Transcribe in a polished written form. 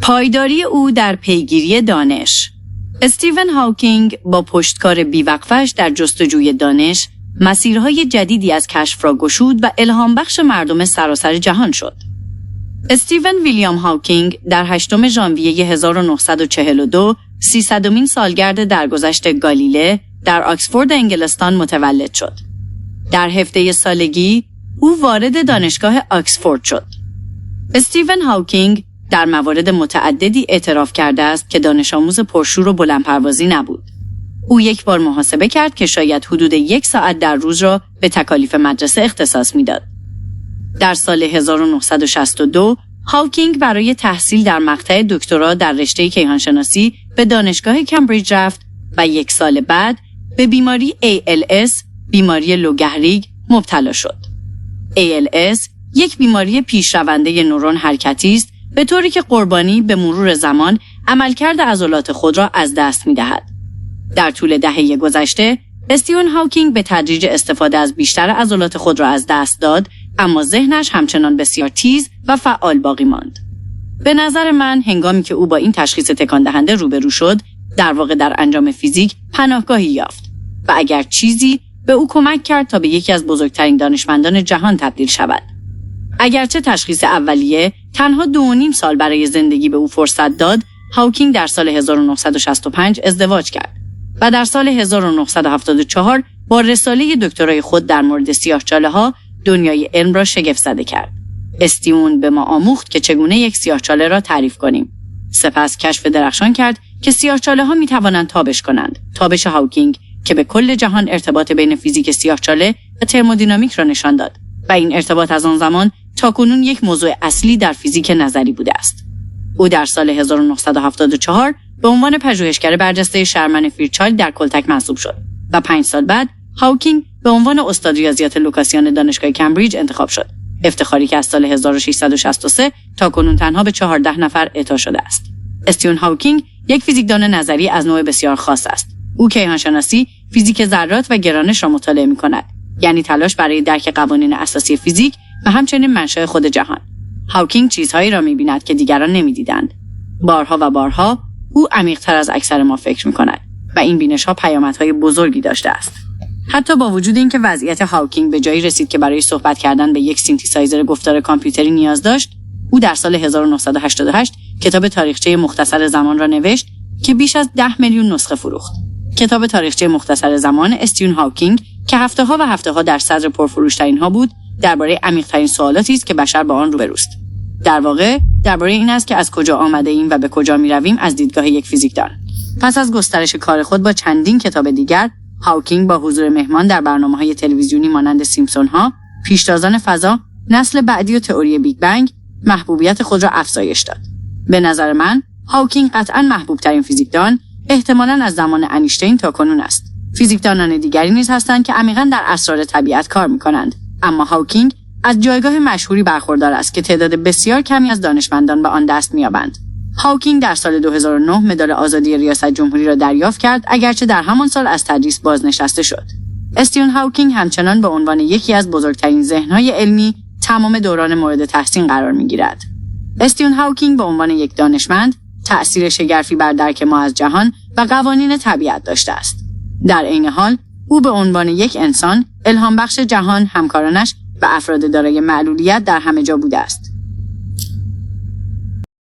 پایداری او در پیگیری دانش. استیون هاوکینگ با پشتکار بیوقفش در جستجوی دانش، مسیرهای جدیدی از کشف را گشود و الهام بخش مردم سراسر جهان شد. استیون ویلیام هاوکینگ در 8 ژانویه 1942 300مین سالگرد درگذشت گالیله در آکسفورد انگلستان متولد شد. در 17 سالگی او وارد دانشگاه آکسفورد شد. استیون هاوکینگ در موارد متعددی اعتراف کرده است که دانش آموز پرشور و بلندپروازی نبود. او یک بار محاسبه کرد که شاید حدود 1 ساعت در روز را به تکالیف مدرسه اختصاص میداد. در سال 1962 هاوکینگ برای تحصیل در مقطع دکترا در رشته کیهانشناسی به دانشگاه کمبریج رفت و 1 سال بعد به بیماری ALS، بیماری لو گهریگ، مبتلا شد. ALS یک بیماری پیشرونده نورون حرکتی است، به طوری که قربانی به مرور زمان عملکرد عضلات خود را از دست می‌دهد. در طول دهه گذشته، استیون هاوکینگ به تدریج استفاده از بیشتر عضلات خود را از دست داد، اما ذهنش همچنان بسیار تیز و فعال باقی ماند. به نظر من هنگامی که او با این تشخیص تکان دهنده روبرو شد، در واقع در انجام فیزیک پناهگاهی یافت و اگر چیزی به او کمک کرد تا به یکی از بزرگترین دانشمندان جهان تبدیل شود. اگرچه تشخیص اولیه تنها 2.5 سال برای زندگی به او فرصت داد، هاوکینگ در سال 1965 ازدواج کرد و در سال 1974 با رساله دکترای خود در مورد سیاه‌چاله‌ها دنیای علم را شگفت‌زده کرد. استیون به ما آموخت که چگونه یک سیاه‌چاله را تعریف کنیم. سپس کشف درخشان کرد که سیاه‌چاله‌ها می‌توانند تابش کنند. تابش هاوکینگ که به کل جهان ارتباط بین فیزیک سیاه‌چاله و ترمودینامیک را نشان داد و این ارتباط از آن زمان تاکنون یک موضوع اصلی در فیزیک نظری بوده است. او در سال 1974 به عنوان پژوهشگر برجسته شرمن فیرچایلد در کلتک منصوب شد و 5 سال بعد هاوکینگ به عنوان استاد ریاضیات لوکاسیان دانشگاه کمبریج انتخاب شد. افتخاری که از سال 1663 تاکنون تنها به 14 نفر اعطا شده است. استیون هاوکینگ یک فیزیکدان نظری از نوع بسیار خاص است. او کیهانشناسی، فیزیک ذرات و گرانش را مطالعه می‌کند، یعنی تلاش برای درک قوانین اساسی فیزیک و همچنین منشأ خود جهان. هاوکینگ چیزهایی را می‌بیند که دیگران نمی‌دیدند. بارها و بارها او عمیق‌تر از اکثر ما فکر می‌کند و این بینش‌ها پیامدهای بزرگی داشته است. حتی با وجود اینکه وضعیت هاوکینگ به جایی رسید که برای صحبت کردن به یک سینتزایزر گفتار کامپیوتری نیاز داشت، او در سال 1988 کتاب تاریخچه مختصر زمان را نوشت که بیش از 10 میلیون نسخه فروخت. کتاب تاریخچه مختصر زمان استیون هاوکینگ که هفته‌ها و هفته‌ها در صدر پرفروش‌ترین‌ها بود، درباره عمیق‌ترین سوالاتی است که بشر با آن روبروست. در واقع درباره این است که از کجا آمده‌ایم و به کجا می‌رویم از دیدگاه یک فیزیکدان. پس از گسترش کار خود با چندین کتاب دیگر، هاوکینگ با حضور مهمان در برنامه‌های تلویزیونی مانند سیمپسون‌ها، پیشتازان فضا، نسل بعدی و تئوری بیگ بنگ محبوبیت خود را افزایش داد. به نظر من هاوکینگ قطعاً محبوب‌ترین فیزیکدان احتمالاً از زمان انیشتین تا کنون است. فیزیکدانان دیگری نیز هستند که عمیقاً در اسرار طبیعت کار می‌کنند، اما هاوکینگ از جایگاه مشهوری برخوردار است که تعداد بسیار کمی از دانشمندان به آن دست می‌یابند. هاوکینگ در سال 2009 مدال آزادی ریاست جمهوری را دریافت کرد، اگرچه در همان سال از تدریس بازنشسته شد. استیون هاوکینگ همچنان به عنوان یکی از بزرگترین ذهن‌های علمی تمام دوران مورد تحسین قرار می‌گیرد. استیون هاوکینگ به عنوان یک دانشمند تأثیر شگرفی بر درک ما از جهان و قوانین طبیعت داشته است. در عین حال او به عنوان یک انسان الهام بخش جهان، همکارانش و افراد دارای معلولیت در همه جا بوده است.